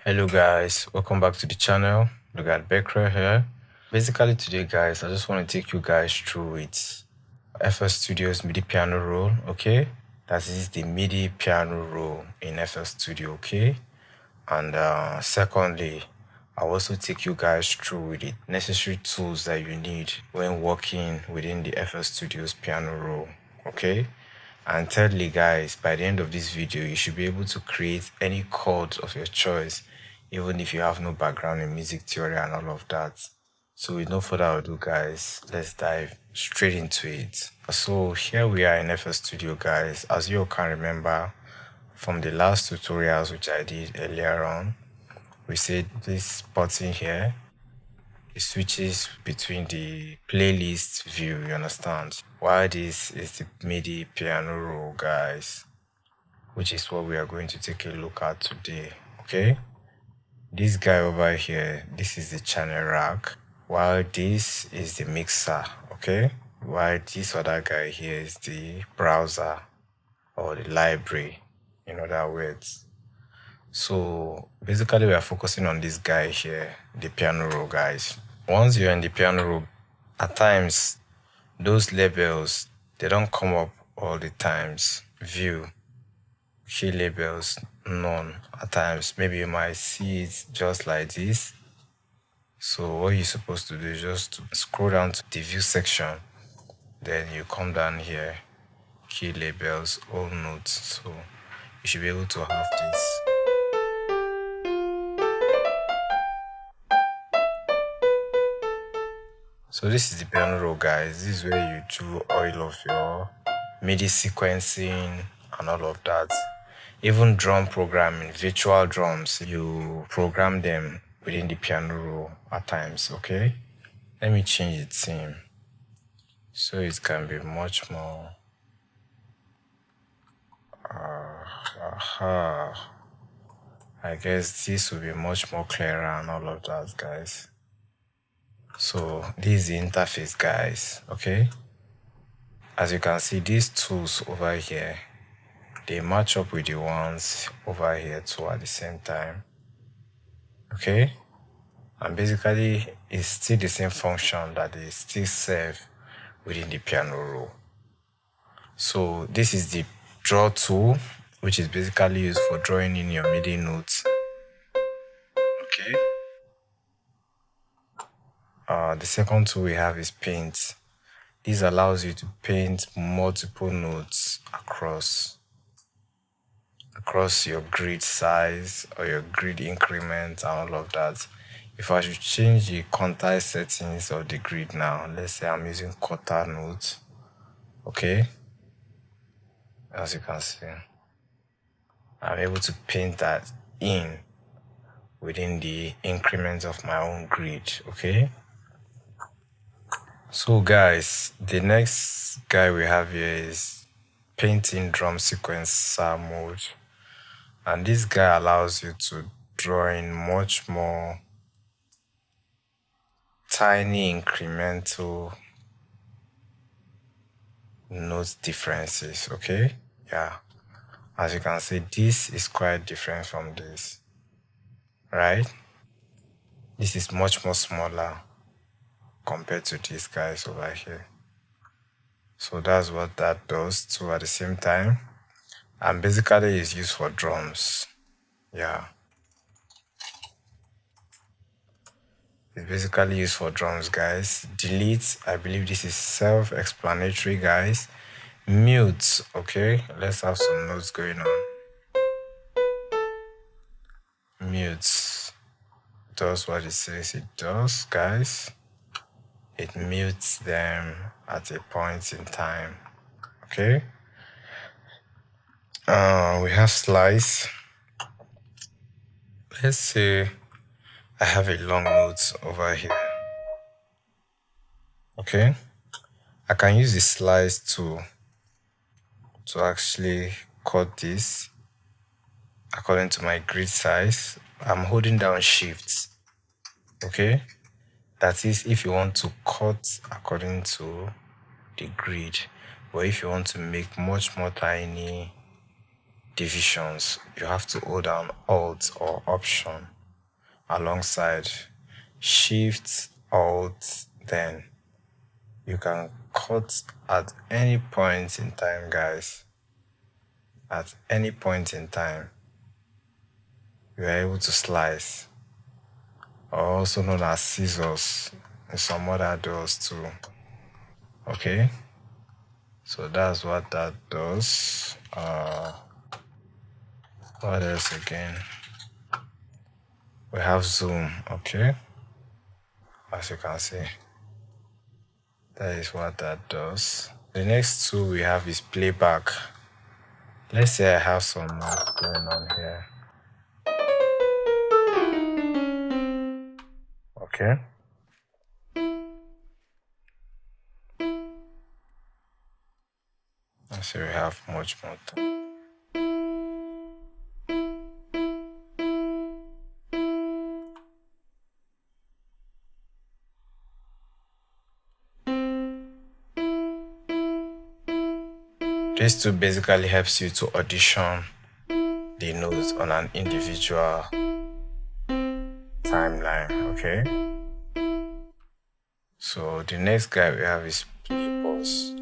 Hello guys, welcome back to the channel. Legato here. Basically today guys, I just want to take you guys through it. FL Studio's MIDI piano roll, okay? That is the MIDI piano roll in FL Studio, okay? And secondly, I'll also take you guys through the necessary tools that you need when working within the FL Studio's piano roll, okay? And thirdly guys, by the end of this video, you should be able to create any chords of your choice, even if you have no background in music theory and all of that. So with no further ado guys, let's dive straight into it. So here we are in FL Studio guys. As you all can remember from the last tutorials which I did earlier on, we said this button here, it switches between the playlist view, you understand? While this is the MIDI piano roll guys, which is what we are going to take a look at today, okay? This guy over here, this is the channel rack, while this is the mixer, okay? While this other guy here is the browser or the library, in other words. So basically we are focusing on this guy here, the piano roll guys. Once you're in the piano roll, at times those labels, they don't come up all the times. View, key labels, none. At times maybe you might see it just like this. So what you're supposed to do is just to scroll down to the view section, then you come down here, key labels, all notes. So you should be able to have this. So this is the piano roll guys. This is where you do all of your MIDI sequencing and all of that. Even drum programming, virtual drums, you program them within the piano roll at times, okay? Let me change the theme so it can be much more I guess this will be much more clearer and all of that guys. So this is the interface guys, okay? As you can see, these tools over here, they match up with the ones over here too at the same time, okay? And basically it's still the same function that they still serve within the piano roll. So this is the draw tool, which is basically used for drawing in your MIDI notes, okay? The second tool we have is paint. This allows you to paint multiple notes across your grid size or your grid increment and all of that. If I should change the quantize settings of the grid now, let's say I'm using quarter notes, okay? As you can see, I'm able to paint that in within the increment of my own grid, okay? So guys, the next guy we have here is painting drum sequencer mode. And this guy allows you to draw in much more tiny incremental note differences, okay? Yeah. As you can see, this is quite different from this, right? This is much more smaller compared to these guys over here. So that's what that does too at the same time. And basically it's used for drums. Yeah. It's basically used for drums, guys. Delete, I believe this is self-explanatory, guys. Mute, okay? Let's have some notes going on. Mute does what it says it does, guys. It mutes them at a point in time, okay? We have slice. Let's say I have a long note over here, okay? I can use the slice tool to actually cut this according to my grid size. I'm holding down shift, okay? That is if you want to cut according to the grid, or if you want to make much more tiny divisions, you have to hold down Alt or Option alongside. Shift, Alt, then you can cut at any point in time, guys. At any point in time, you are able to slice, or also known as scissors, and some other doors too. Okay, so that's what that does. What else again? We have zoom. Okay, as you can see, that is what that does. The next tool we have is playback. Let's say I have some math going on here. Okay. Let's say we have much more time. This tool basically helps you to audition the notes on an individual timeline, okay? So the next guy we have is Playpause.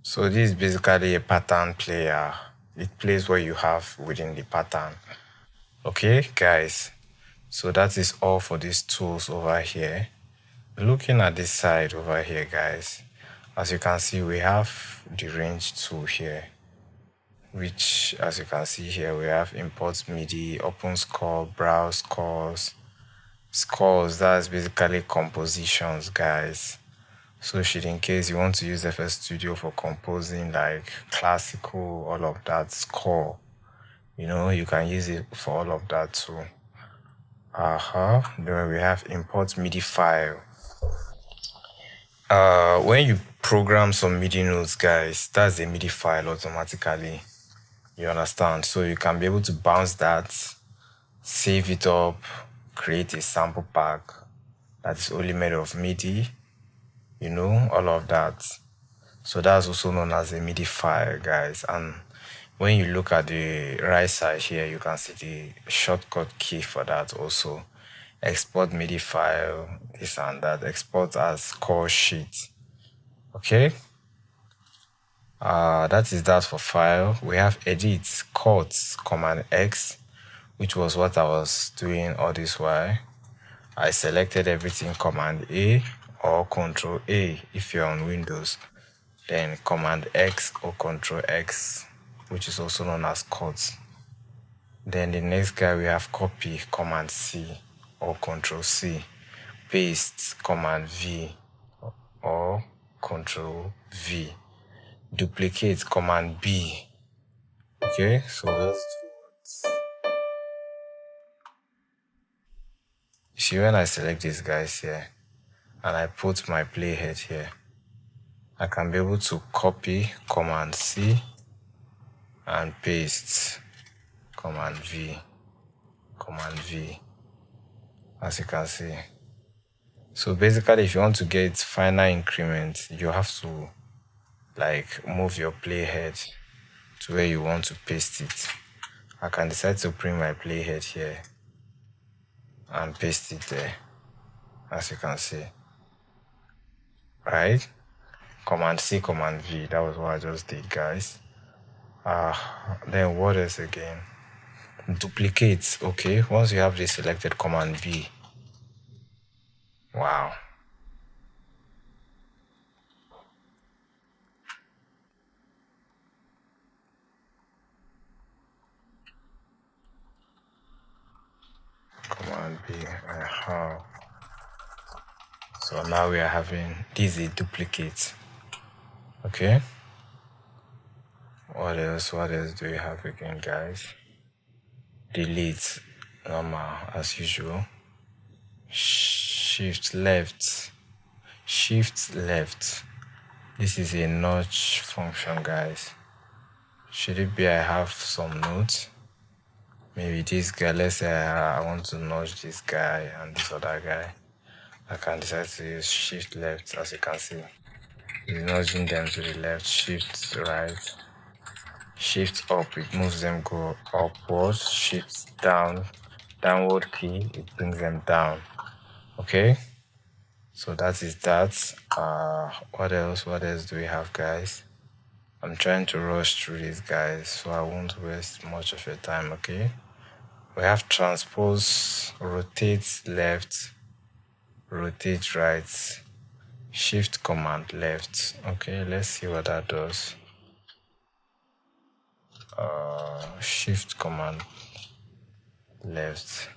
So this is basically a pattern player. It plays what you have within the pattern. Okay, guys. So that is all for these tools over here. Looking at this side over here, guys, as you can see, we have the range tool here, which, as you can see here, we have import MIDI, open score, browse scores. Scores, that's basically compositions, guys. So should in case you want to use FL Studio for composing like classical, all of that score, you can use it for all of that too. Then we have import MIDI file. When you program some MIDI notes, guys, that's a MIDI file automatically. You understand? So you can be able to bounce that, save it up, create a sample pack that is only made of MIDI, all of that. So that's also known as a MIDI file, guys. And when you look at the right side here, you can see the shortcut key for that also. Export MIDI file, this and that. Export as call sheet. Okay. That is that for file. We have edit, chords, Command X, which was what I was doing all this while. I selected everything, Command A or Control A if you're on Windows. Then Command X or Control X, which is also known as chords. Then the next guy we have copy, Command C or Control C. Paste, Command V or Control V. Duplicate, Command B. Okay, so those two words. You see, when I select these guys here and I put my playhead here, I can be able to copy, Command C, and paste, Command V, as you can see. So basically, if you want to get final increment, you have to move your playhead to where you want to paste it. I can decide to bring my playhead here and paste it there, as you can see. Right? Command C, Command V. That was what I just did, guys. Then what else again? Duplicate. Okay, once you have this selected, Command B. Wow. Command B. So now we are having this is a duplicate. Okay. What else do we have again, guys? Delete, normal as usual. Shift left. This is a notch function, guys. Should it be I have some notes? Maybe this guy, let's say I want to notch this guy and this other guy. I can decide to use shift left, as you can see. It's nudging them to the left, shift right. Shift up, it moves them go upwards. Shift down, downward key, it brings them down. Okay, so that is that. What else do we have, guys? I'm trying to rush through this, guys, so I won't waste much of your time. Okay, we have transpose, rotate left, rotate right, shift command left. Okay, let's see what that does. Shift command left.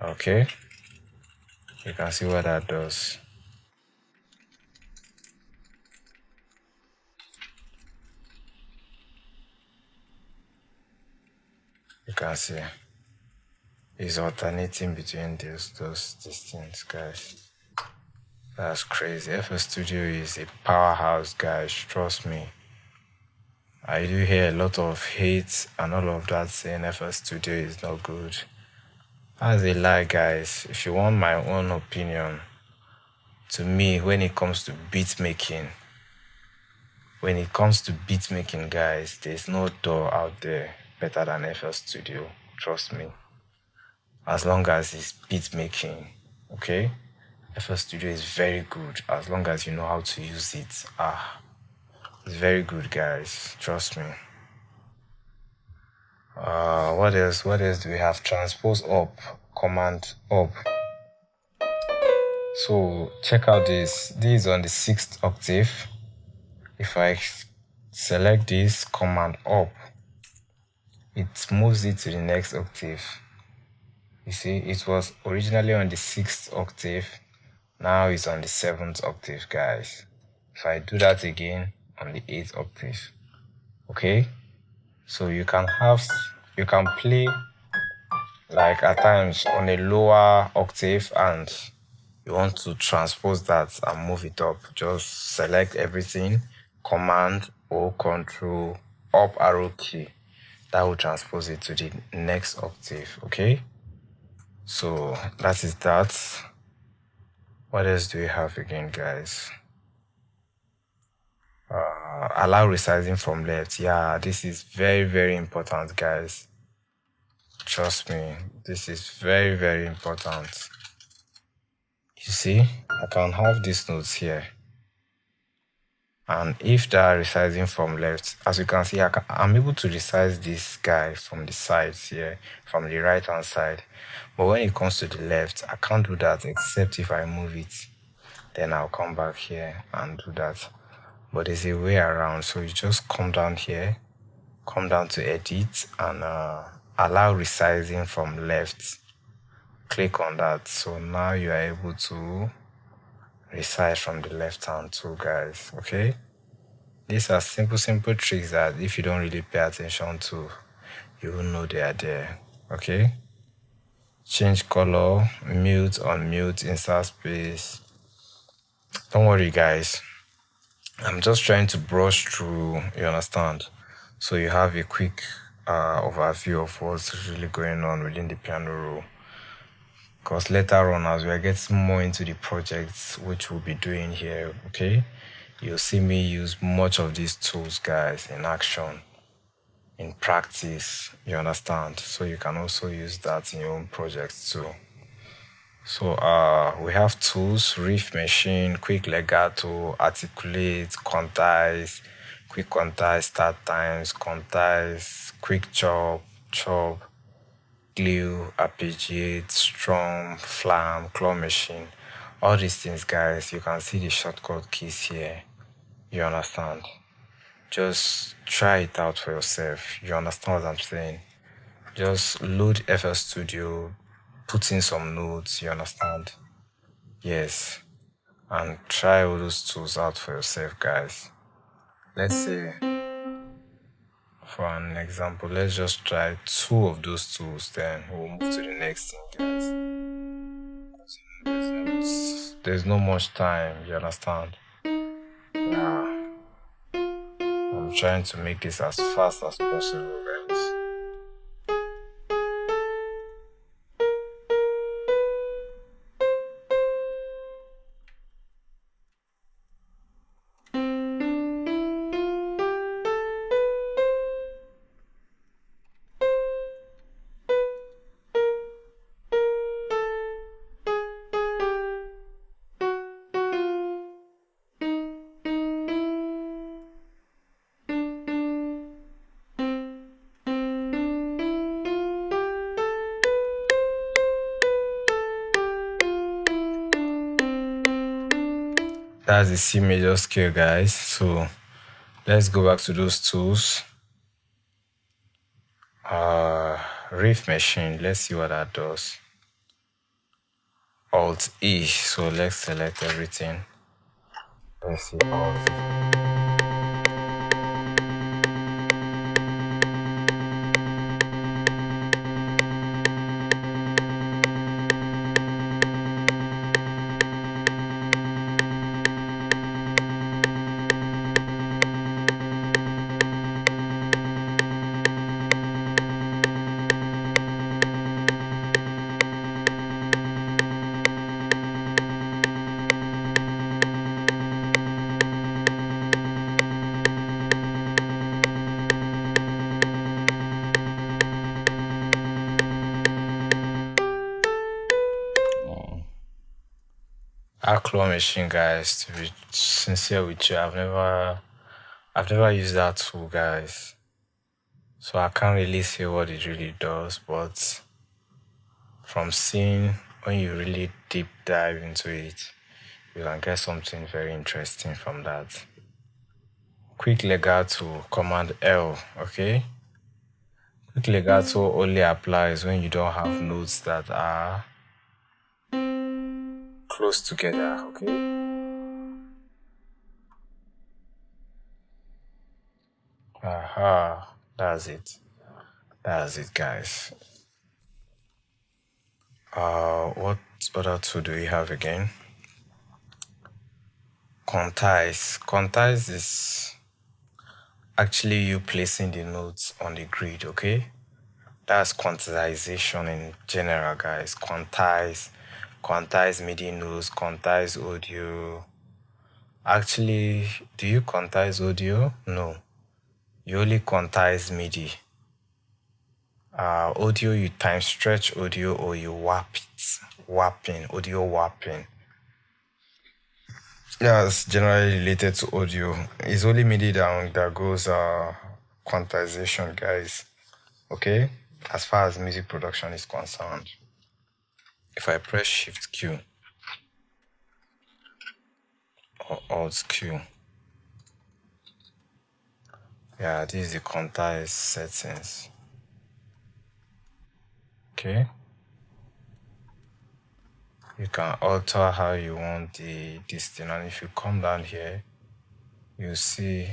Okay, you can see what that does. You can see it's alternating between these things, guys. That's crazy. FL Studio is a powerhouse, guys. Trust me. I do hear a lot of hate and all of that saying FL Studio is not good. That's a lie, guys. If you want my own opinion, to me, when it comes to beat making, guys, there's no door out there better than FL Studio. Trust me. As long as it's beat making, okay? FL Studio is very good as long as you know how to use it. It's very good, guys. Trust me. What else do we have? Transpose up, command up. So check out this. This is on the 6th octave. If I select this, command up, it moves it to the next octave. You see, it was originally on the 6th octave. Now it's on the 7th octave, guys. If I do that again, on the 8th octave. Okay? So you can play like at times on a lower octave and you want to transpose that and move it up. Just select everything, command or control up arrow key. That will transpose it to the next octave. Okay? So that is that. What else do we have again, guys? Allow resizing from left. Yeah, this is very, very important, guys. Trust me, this is very, very important. You see, I can have these notes here. And if they are resizing from left, as you can see, I'm able to resize this guy from the sides here, from the right hand side. But when it comes to the left, I can't do that except if I move it. Then I'll come back here and do that. But there's a way around, so you just come down here, come down to edit and allow resizing from left. Click on that. So now you are able to resize from the left hand too, guys. Okay, these are simple tricks that if you don't really pay attention to, you will know they are there. Okay, change color, mute, unmute, insert space. Don't worry, guys, I'm just trying to brush through, you understand, so you have a quick overview of what's really going on within the piano roll. Because later on, as we are getting more into the projects which we'll be doing here, okay, you'll see me use much of these tools, guys, in action, in practice, you understand, so you can also use that in your own projects too. So we have tools: Riff machine, quick legato, articulate, quantize, quick quantize, start times, quantize, quick chop, glue, arpeggiate, strum, flam, claw machine. All these things, guys, you can see the shortcut keys here. You understand? Just try it out for yourself. You understand what I'm saying? Just load FL Studio, put in some notes, you understand? Yes. And try all those tools out for yourself, guys. Let's say, for an example, let's just try 2 of those tools, then we'll move to the next thing, guys. There's no much time, you understand? Yeah. I'm trying to make this as fast as possible, guys. That's the C major scale, guys. So let's go back to those tools. Riff machine. Let's see what that does. Alt E. So let's select everything. Let's see Alt E. Our claw machine, guys, to be sincere with you, I've never used that tool, guys, so I can't really say what it really does, but from seeing, when you really deep dive into it, you can get something very interesting from that. Quick legato, command L, okay? Quick legato only applies when you don't have notes that are close together, okay? Aha, that's it. That's it, guys. What other tool do we have again? Quantize. Quantize is actually you placing the notes on the grid, okay? That's quantization in general, guys. Quantize MIDI notes, quantize audio. Actually, do you quantize audio? No. You only quantize MIDI. Audio, you time stretch audio or you warp it. Audio warping. Yeah, it's generally related to audio. It's only MIDI that goes quantization, guys. Okay? As far as music production is concerned. If I press Shift Q or Alt Q, yeah, this is the quantize settings. Okay? You can alter how you want this thing, and if you come down here, you see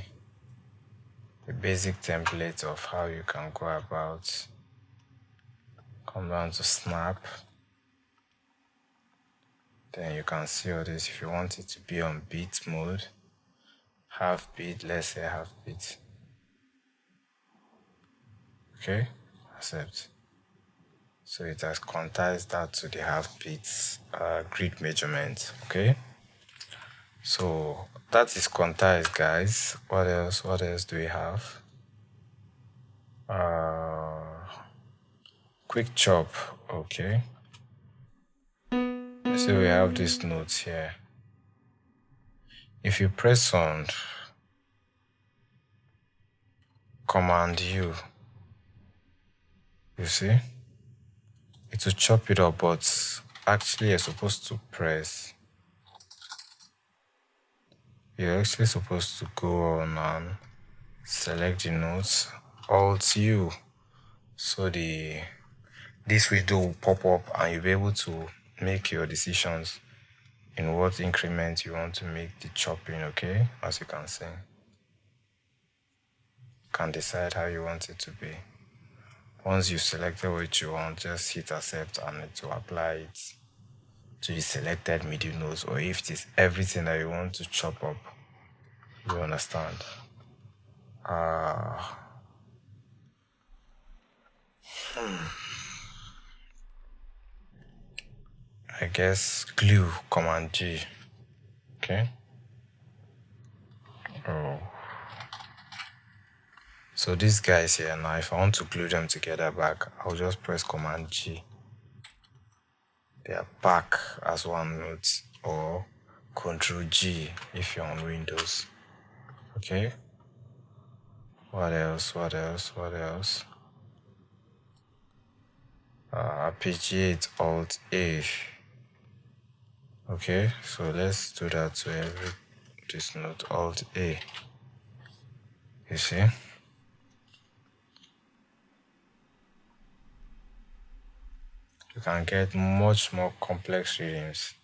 the basic template of how you can go about. Come down to snap. Then you can see all this. If you want it to be on beat mode, half beat, let's say half beat. Okay, accept. So it has quantized that to the half beats grid measurement. Okay, so that is quantized, guys. What else? What else do we have? Quick chop. Okay, so we have these notes here. If you press on Command U, you see, it will chop it up, but actually you're supposed to press. You're actually supposed to go on and select the notes, Alt U, so this window will pop up and you'll be able to make your decisions in what increment you want to make the chopping, okay? As you can see. You can decide how you want it to be. Once you've selected what you want, just hit accept and it will apply it to the selected MIDI notes, or if it is everything that you want to chop up. You understand? I guess glue, Command G. Okay. Oh. So these guys here now, if I want to glue them together back, I'll just press Command G. They are back as one note, or Control G if you're on Windows. Okay. What else? What else? What else? Arpeggiate Alt A. Okay, so let's do that to every this note, Alt A. You see? You can get much more complex rhythms.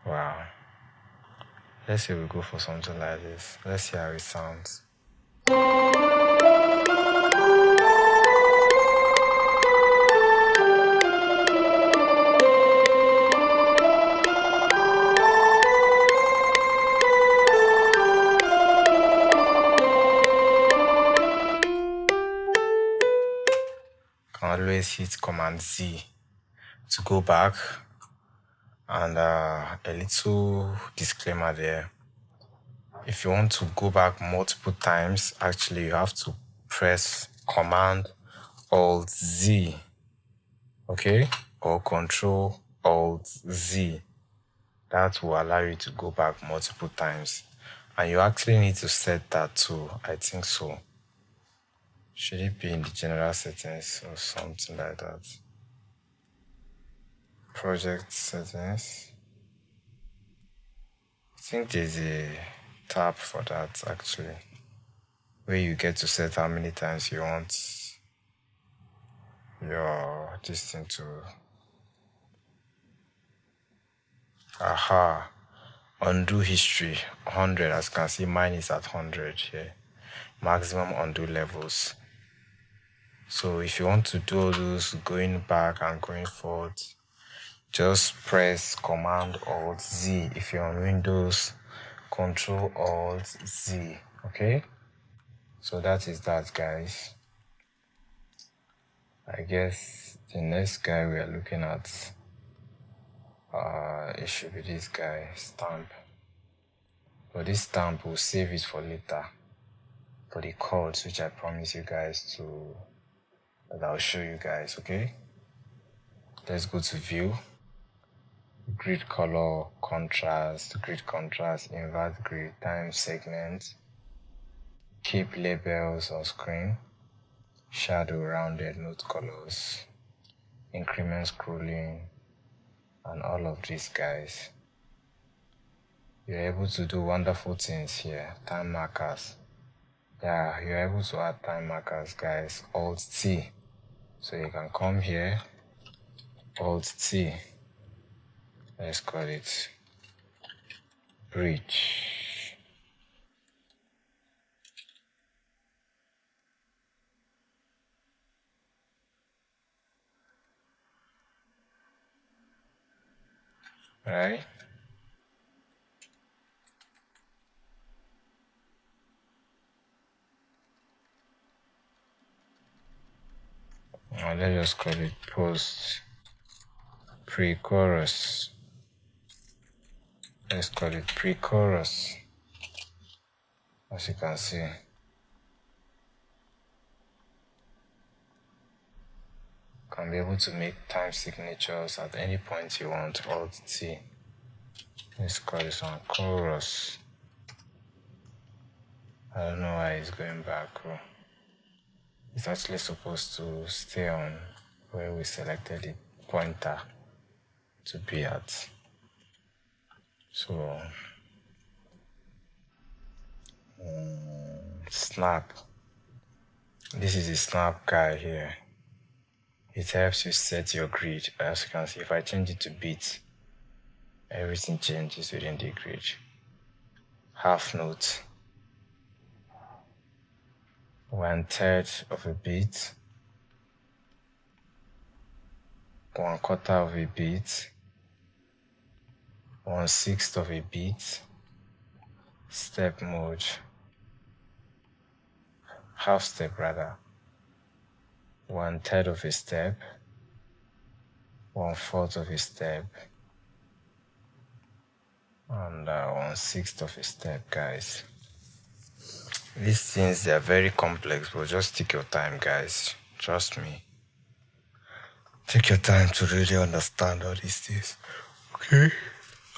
Wow. Let's say we go for something like this. Let's see how it sounds. Can always hit Command Z to go back. And a little disclaimer there. If you want to go back multiple times, actually you have to press Command Alt Z, okay, or Control Alt Z. That will allow you to go back multiple times, and you actually need to set that too. I think so. Should it be in the general settings or something like that? Project settings. I think there's a tab for that actually, where you get to set how many times you want your this thing to. Aha, undo history 100. As you can see, mine is at 100 here. Maximum undo levels. So if you want to do all those going back and going forward, just press Command Alt Z. If you're on Windows, Control Alt Z. Okay, so that is that, guys. I guess the next guy we are looking at, it should be this guy, stamp. But this stamp, will save it for later, for the chords, which I promise you guys that I'll show you guys. Okay, let's go to View, Grid Color, Contrast, Grid Contrast, Invert Grid, Time Segment, Keep Labels on Screen, Shadow, Rounded, Note Colors, Increment Scrolling, and all of these guys. You're able to do wonderful things here. Time markers. Yeah, you're able to add time markers, guys. Alt T. So you can come here, Alt T. Let's call it Bridge. Right? Now let's just call it Post Pre-Chorus. Let's call it Pre-Chorus. As you can see, can be able to make time signatures at any point you want. Alt T. Let's call this one Chorus. I don't know why it's going back. It's actually supposed to stay on where we selected the pointer to be at. So, snap. This is the snap guy here. It helps you set your grid. As you can see, if I change it to beat, everything changes within the grid. Half note, 1/3 of a beat, 1/4 of a beat, 1/6 of a beat, step mode, half step rather, 1/3 of a step, 1/4 of a step, and 1/6 of a step, guys. These things, they are very complex, but just take your time, guys. Trust me. Take your time to really understand all these things. Okay?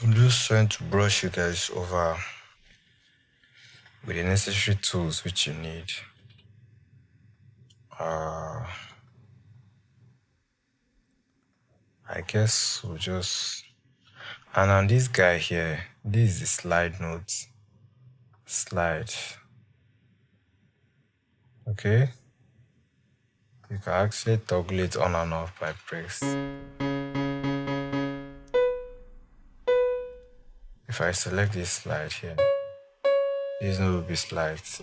I'm just trying to brush you guys over with the necessary tools which you need. I guess we'll just And on this guy here, this is the slide note. Slide. Okay. You can actually toggle it on and off by press. If I select this slide here, these will be slides.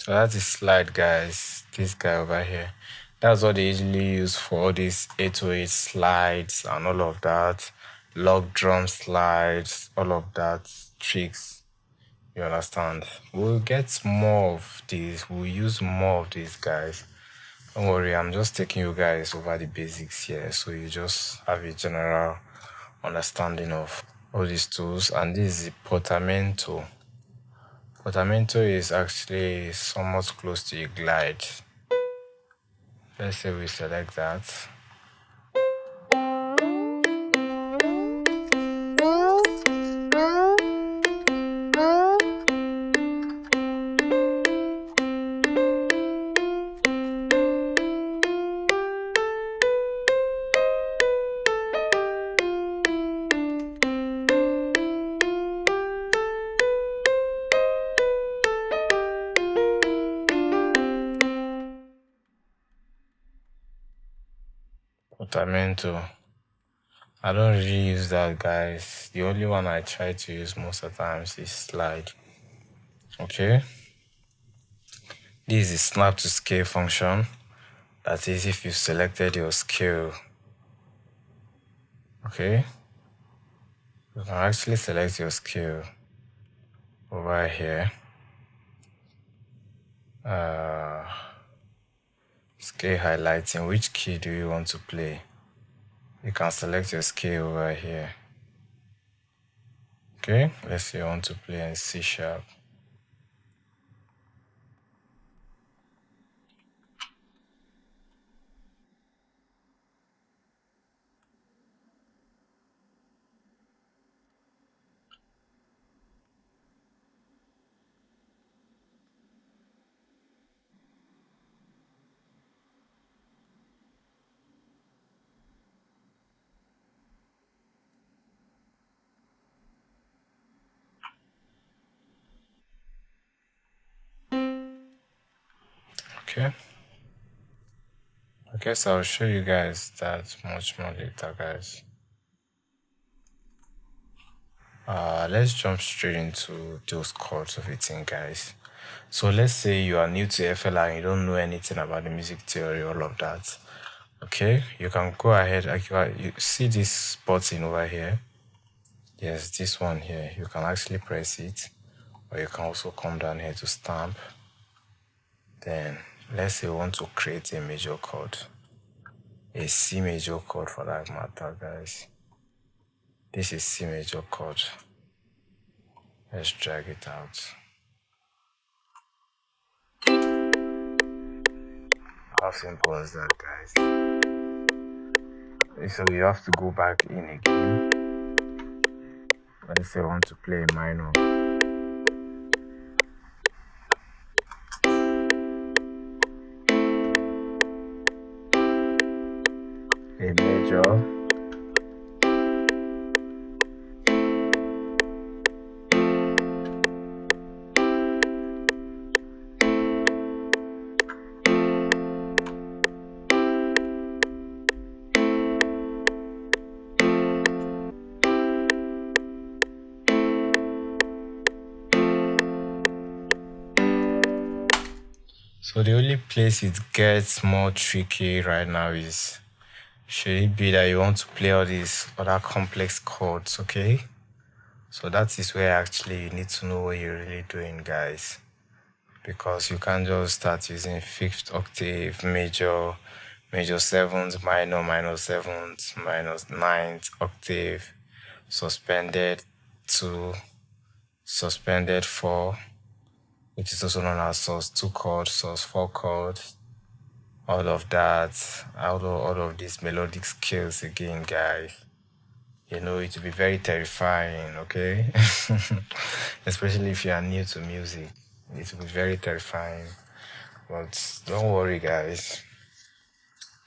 So that's the slide, guys. This guy over here. That's what they usually use for all these 808 slides and all of that. Log drum slides, all of that tricks. You understand? We'll get more of these. We'll use more of these, guys. Don't worry, I'm just taking you guys over the basics here, so you just have a general understanding of all these tools. And this is the portamento. Portamento is actually somewhat close to a glide. Let's say we select that. Portamento. I don't really use that, guys. The only one I try to use most of the times is slide. Okay. This is the snap to scale function. That is if you selected your scale. Okay. You can actually select your scale over here. Scale highlighting. Which key do you want to play? You can select your scale over here. Okay, let's say I want to play in C sharp. Okay. I guess I'll show you guys that much more later, guys. Let's jump straight into those chords of it, guys. So let's say you are new to FLR and you don't know anything about the music theory, all of that. Okay, you can go ahead. You see this button over here? Yes, this one here. You can actually press it, or you can also come down here to stamp. Then let's say you want to create a major chord, a C major chord for that matter, guys. This is C major chord. Let's drag it out. How simple is that, guys? So you have to go back in again. Let's say I want to play a minor. A major. So the only place it gets more tricky right now is, should it be that you want to play all these other complex chords, okay? So that is where actually you need to know what you're really doing, guys. because you can't just start using fifth octave, major, major seventh, minor, minor seventh, minor ninth octave, suspended 2, suspended 4, which is also known as sus2 chord, sus4 chord, all of that, all of these melodic scales again, guys. You know, it will be very terrifying, okay? Especially if you are new to music. It will be very terrifying. But don't worry, guys.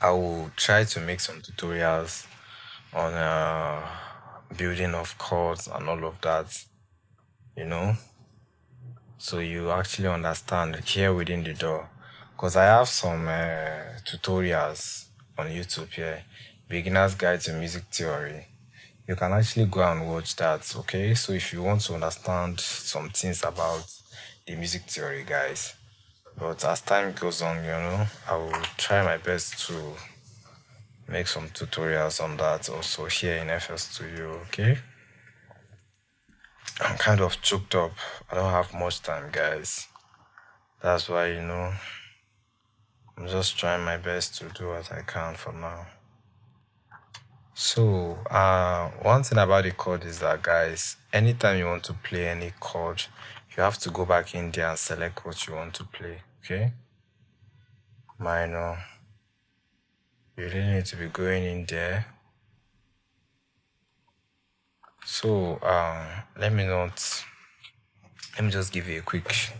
I will try to make some tutorials on building of chords and all of that, you know, so you actually understand here within the door. Because I have some tutorials on YouTube here, Beginner's Guide to Music Theory. You can actually go and watch that, okay? So if you want to understand some things about the music theory, guys. But as time goes on, you know, I will try my best to make some tutorials on that also here in FL Studio, okay? I'm kind of choked up. I don't have much time, guys. That's why, you know, I'm just trying my best to do what I can for now. So, one thing about the chord is that, guys, anytime you want to play any chord, you have to go back in there and select what you want to play, okay? Minor. You really need to be going in there. So, let me just give you a quick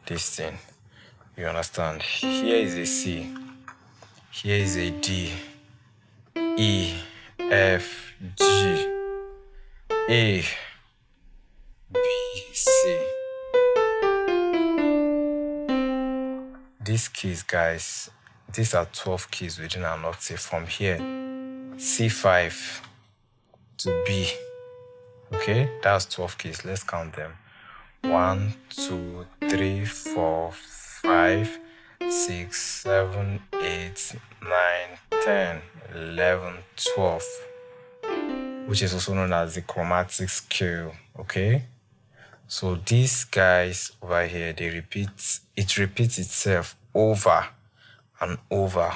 this thing. You understand? Here is a C. Here is a D. E. F. G. A. B. C. These keys, guys, these are 12 keys within an octave. From here, C5 to B. Okay, that's 12 keys. Let's count them. 1, 2, 3, 4, 5, 6, 7, 8, 9, 10, 11, 12, which is also known as the chromatic scale. Okay, so these guys over here, it repeats itself over and over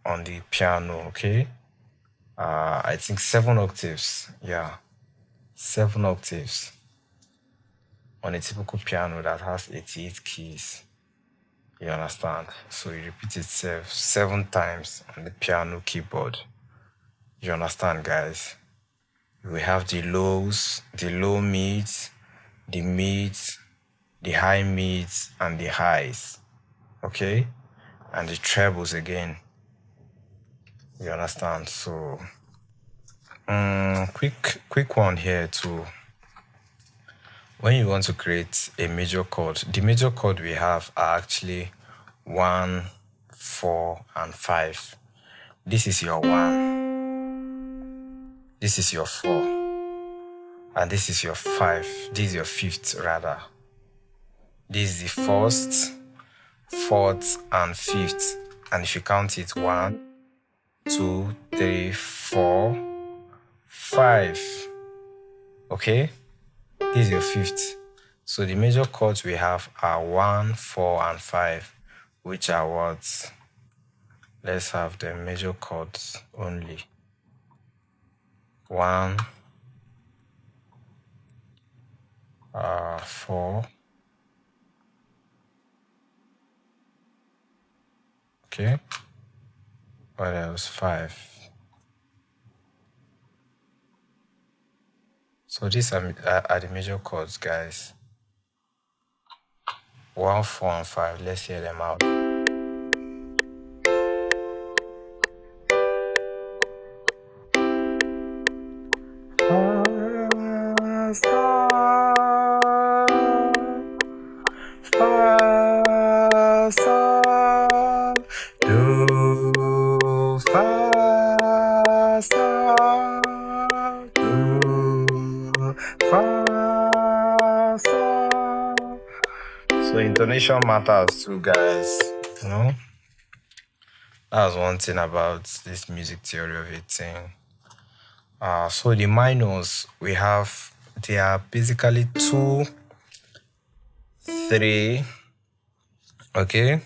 on the piano. Okay, I think 7 octaves. Yeah, 7 octaves on a typical piano that has 88 keys. You understand? So it repeats itself 7 times on the piano keyboard. You understand, guys? We have the lows, the low mids, the mids, the high mids, and the highs. Okay? And the trebles again. You understand? So, quick one here too. When you want to create a major chord, the major chord we have are actually 1, 4, and 5. This is your 1. This is your 4. And this is your 5. This is your 5th, rather. This is the 1st, 4th, and 5th. And if you count it, 1, 2, 3, 4, 5. Okay? This is your 5th. So the major chords we have are 1, 4, and 5, which are what? Let's have the major chords only. 1, 4. Okay. What else? 5. So these are the major chords, guys. 1, 4, and 5. Let's hear them out. So intonation matters too, guys. You know, that's one thing about this music theory of a thing. So the minors we have, they are basically 2, 3, Okay.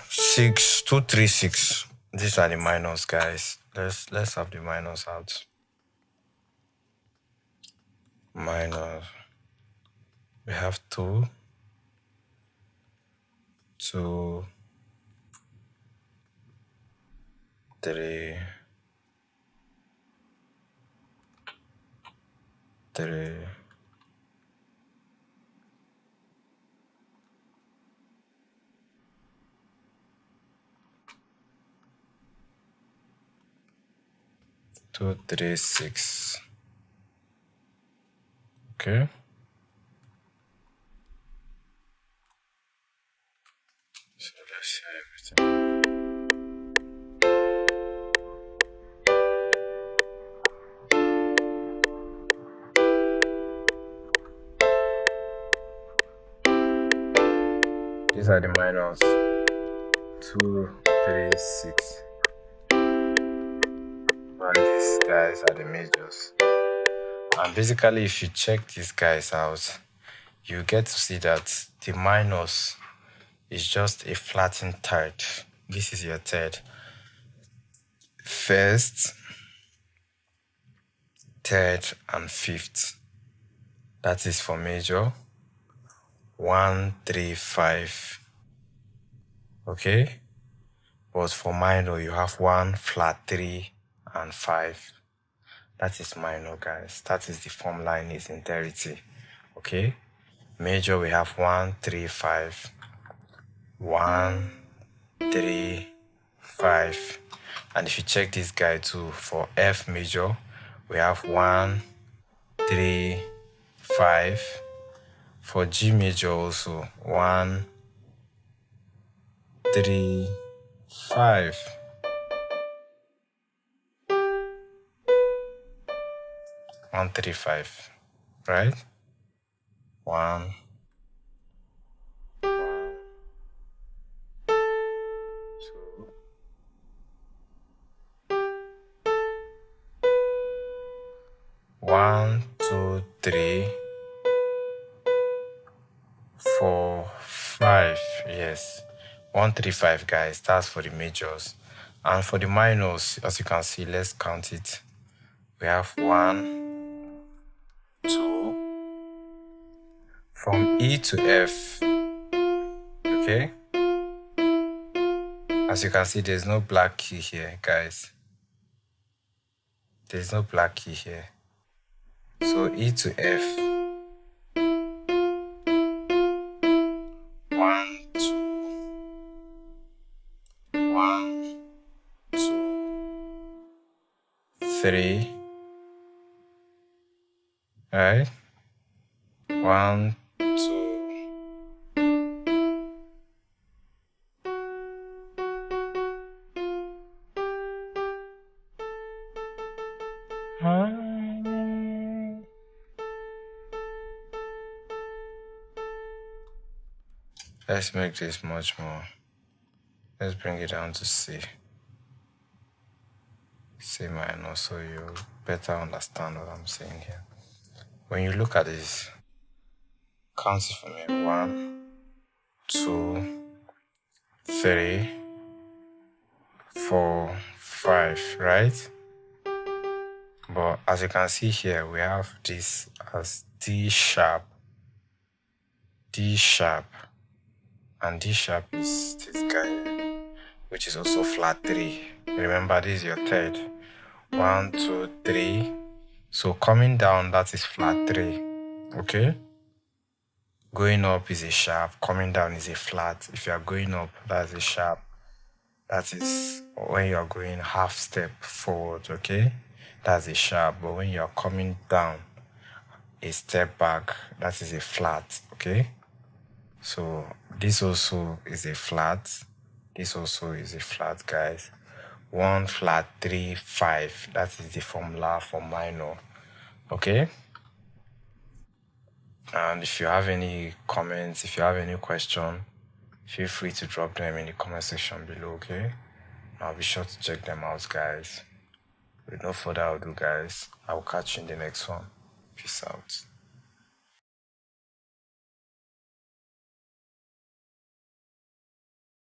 6 2 3 6. These are the minors, guys. Let's have the minors out. Minors. We have 2 2 3 3 2 3 6. Okay. So let's see everything. These are the minors. 2 3 6. And these guys are the majors. And basically, if you check these guys out, you get to see that the minors is just a flattened third. This is your third. First, third, and fifth. That is for major. 1 3 5. Okay? But for minor, you have 1 flat 3 and 5. That is minor, guys. That is the form line in its entirety. Okay? Major, we have 1 3 5. 1 3 5. And if you check this guy too, for F major, we have 1 3 5. For G major also 1 3 5. One, 3 5, right? 1 2 1 2 3 4 5. Yes, 1 3 5, guys. That's for the majors. And for the minors, as you can see, let's count it. We have 1 2 from E to F. Okay, as you can see, there's no black key here, guys. There's no black key here. So E to F. 1 2 1 2 3. Right? 1 2 Let's make this much more. Let's bring it down to C. C minor, so you better understand what I'm saying here. When you look at this, count it for me. 1 2 3 4 5, right? But as you can see here, we have this as D sharp, and D sharp is this guy, which is also flat 3. Remember, this is your third. 1 2 3. So coming down, that is flat 3. Okay? Going up is a sharp, coming down is a flat. If you are going up, that's a sharp. That is when you are going half step forward, okay? That's a sharp. But when you are coming down a step back, that is a flat, okay? So this also is a flat. This also is a flat, guys. 1 flat 3 5. That is the formula for minor, okay? And if you have any comments, if you have any question, feel free to drop them in the comment section below, okay? I'll be sure to check them out, guys. With no further ado, guys, I will catch you in the next one. Peace out.